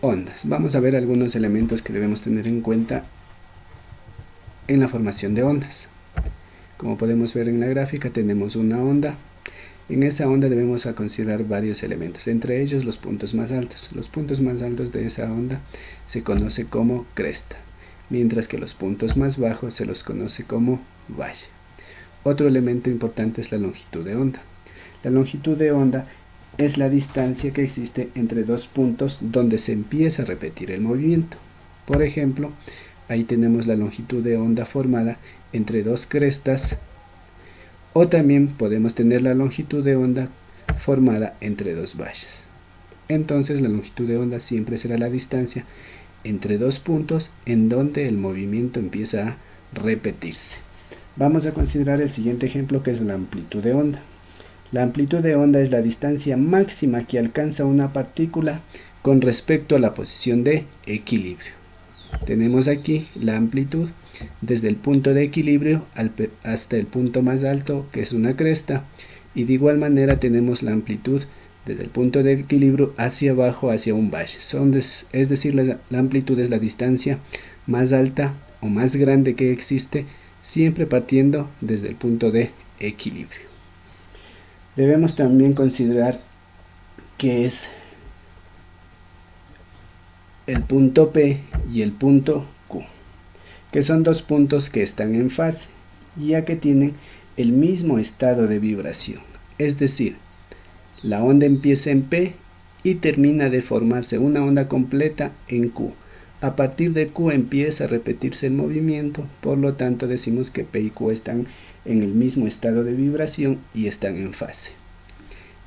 Ondas. Vamos a ver algunos elementos que debemos tener en cuenta en la formación de ondas. Como podemos ver en la gráfica, tenemos una onda. En esa onda debemos considerar varios elementos, entre ellos los puntos más altos. Los puntos más altos de esa onda se conoce como cresta, mientras que los puntos más bajos se los conoce como valle. Otro elemento importante es la longitud de onda. La longitud de onda es la distancia que existe entre dos puntos donde se empieza a repetir el movimiento. Por ejemplo, ahí tenemos la longitud de onda formada entre dos crestas, o también podemos tener la longitud de onda formada entre dos valles. Entonces la longitud de onda siempre será la distancia entre dos puntos en donde el movimiento empieza a repetirse. Vamos a considerar el siguiente ejemplo, que es la amplitud de onda. La amplitud de onda es la distancia máxima que alcanza una partícula con respecto a la posición de equilibrio. Tenemos aquí la amplitud desde el punto de equilibrio hasta el punto más alto, que es una cresta, y de igual manera tenemos la amplitud desde el punto de equilibrio hacia abajo, hacia un valle. Es decir, la amplitud es la distancia más alta o más grande que existe, siempre partiendo desde el punto de equilibrio. Debemos también considerar que es el punto P y el punto Q, que son dos puntos que están en fase, ya que tienen el mismo estado de vibración. Es decir, la onda empieza en P y termina de formarse una onda completa en Q. A partir de Q empieza a repetirse el movimiento, por lo tanto decimos que P y Q están en el mismo estado de vibración y están en fase.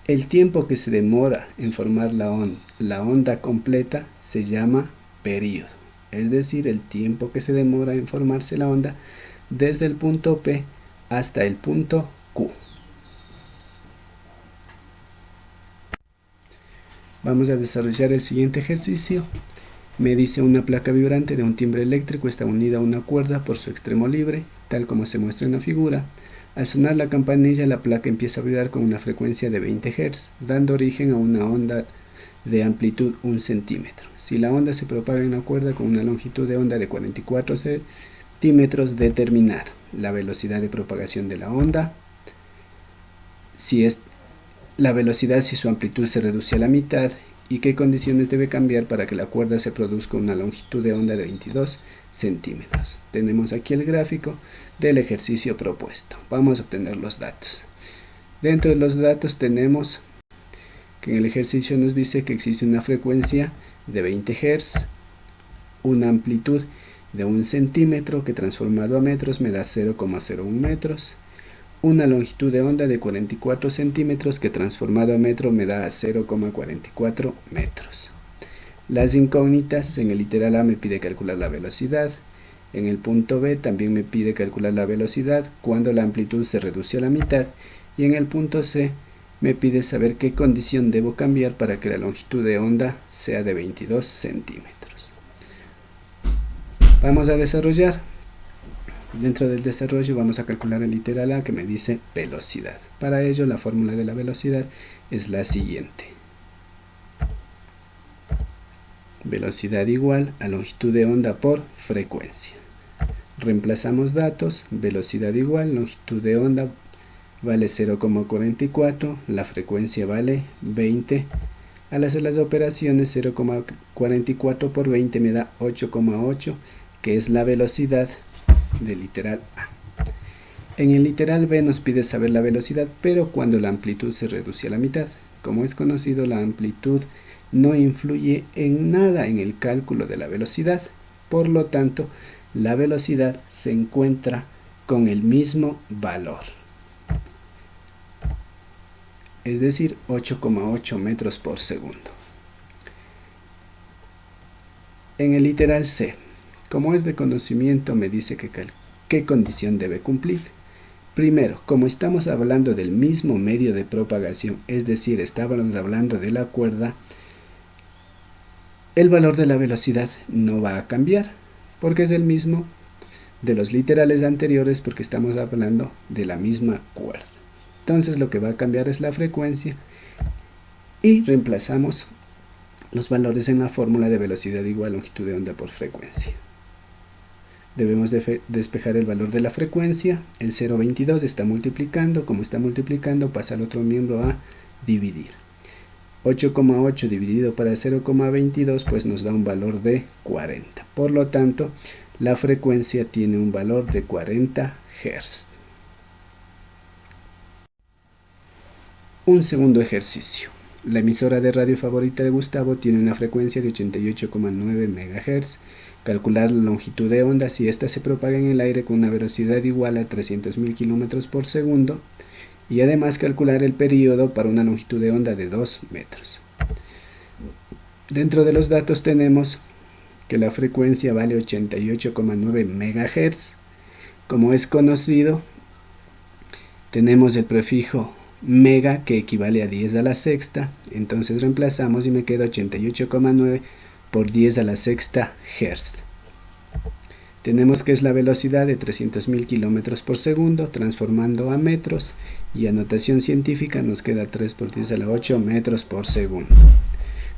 El tiempo que se demora en formar la onda completa se llama período, es decir, el tiempo que se demora en formarse la onda desde el punto P hasta el punto Q. Vamos a desarrollar el siguiente ejercicio. Me dice una placa vibrante de un timbre eléctrico está unida a una cuerda por su extremo libre, tal como se muestra en la figura. Al sonar la campanilla, la placa empieza a vibrar con una frecuencia de 20 Hz, dando origen a una onda de amplitud 1 centímetro. Si la onda se propaga en la cuerda con una longitud de onda de 44 centímetros, determinar la velocidad de propagación de la onda, si es la velocidad si su amplitud se reduce a la mitad, y qué condiciones debe cambiar para que la cuerda se produzca una longitud de onda de 22 centímetros. Tenemos aquí el gráfico del ejercicio propuesto. Vamos a obtener los datos. Dentro de los datos tenemos que en el ejercicio nos dice que existe una frecuencia de 20 Hz, una amplitud de 1 centímetro que transformado a metros me da 0,01 metros, una longitud de onda de 44 centímetros que transformado a metro me da 0,44 metros. Las incógnitas: en el literal A me pide calcular la velocidad, en el punto B también me pide calcular la velocidad cuando la amplitud se reduce a la mitad, y en el punto C me pide saber qué condición debo cambiar para que la longitud de onda sea de 22 centímetros. Vamos a desarrollar. Dentro del desarrollo vamos a calcular el literal A, que me dice velocidad. Para ello la fórmula de la velocidad es la siguiente: velocidad igual a longitud de onda por frecuencia. Reemplazamos datos: velocidad igual, longitud de onda vale 0,44, la frecuencia vale 20. Al hacer las operaciones, 0,44 por 20 me da 8,8, que es la velocidad del literal A. En el literal B nos pide saber la velocidad, pero cuando la amplitud se reduce a la mitad. Como es conocido, la amplitud no influye en nada en el cálculo de la velocidad, por lo tanto, la velocidad se encuentra con el mismo valor, es decir, 8,8 metros por segundo. En el literal C, como es de conocimiento, me dice qué condición debe cumplir. Primero, como estamos hablando del mismo medio de propagación, es decir, estábamos hablando de la cuerda, el valor de la velocidad no va a cambiar, porque es el mismo de los literales anteriores, porque estamos hablando de la misma cuerda. Entonces lo que va a cambiar es la frecuencia, y reemplazamos los valores en la fórmula de velocidad igual a longitud de onda por frecuencia. Debemos despejar el valor de la frecuencia. El 0,22 está multiplicando. Como está multiplicando, pasa al otro miembro a dividir. 8,8 dividido para 0,22 pues nos da un valor de 40. Por lo tanto, la frecuencia tiene un valor de 40 Hz. Un segundo ejercicio. La emisora de radio favorita de Gustavo tiene una frecuencia de 88,9 MHz. Calcular la longitud de onda si ésta se propaga en el aire con una velocidad igual a 300.000 km por segundo. Y además calcular el periodo para una longitud de onda de 2 metros. Dentro de los datos tenemos que la frecuencia vale 88,9 MHz. Como es conocido, tenemos el prefijo mega que equivale a 10 a la sexta, entonces reemplazamos y me queda 88,9 por 10 a la sexta Hz. Tenemos que es la velocidad de 300.000 km por segundo, transformando a metros, y a notación científica nos queda 3 por 10 a la 8 metros por segundo.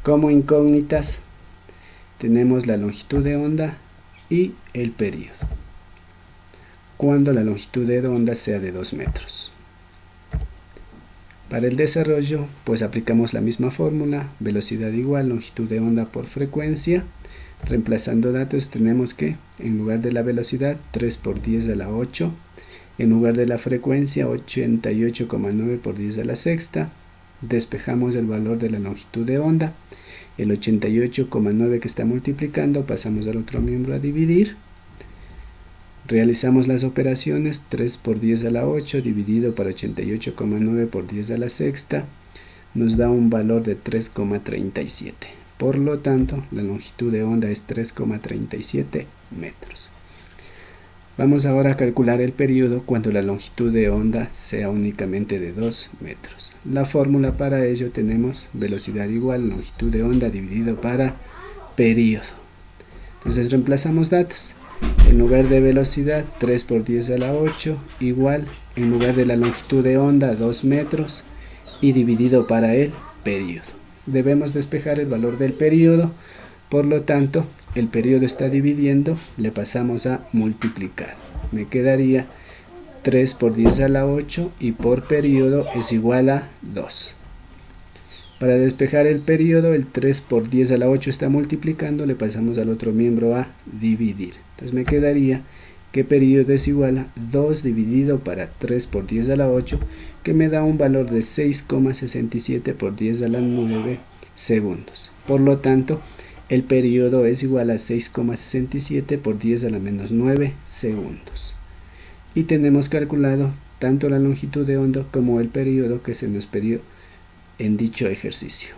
Como incógnitas tenemos la longitud de onda y el periodo, cuando la longitud de onda sea de 2 metros. Para el desarrollo, pues aplicamos la misma fórmula, velocidad igual longitud de onda por frecuencia. Reemplazando datos tenemos que, en lugar de la velocidad, 3 por 10 a la 8, en lugar de la frecuencia, 88,9 por 10 a la sexta. Despejamos el valor de la longitud de onda, el 88,9 que está multiplicando, pasamos al otro miembro a dividir. Realizamos las operaciones, 3 por 10 a la 8 dividido por 88,9 por 10 a la sexta, nos da un valor de 3,37. Por lo tanto, la longitud de onda es 3,37 metros. Vamos ahora a calcular el periodo cuando la longitud de onda sea únicamente de 2 metros. La fórmula para ello tenemos velocidad igual longitud de onda dividido para periodo. Entonces reemplazamos datos. En lugar de velocidad, 3 por 10 a la 8 igual, en lugar de la longitud de onda, 2 metros, y dividido para el periodo. Debemos despejar el valor del periodo, por lo tanto, el periodo está dividiendo, le pasamos a multiplicar. Me quedaría 3 por 10 a la 8 y por periodo es igual a 2. Para despejar el periodo, el 3 por 10 a la 8 está multiplicando, le pasamos al otro miembro a dividir. Entonces me quedaría que periodo es igual a 2 dividido para 3 por 10 a la 8, que me da un valor de 6,67 por 10 a la 9 segundos. Por lo tanto, el periodo es igual a 6,67 por 10 a la menos 9 segundos. Y tenemos calculado tanto la longitud de onda como el periodo que se nos pidió en dicho ejercicio.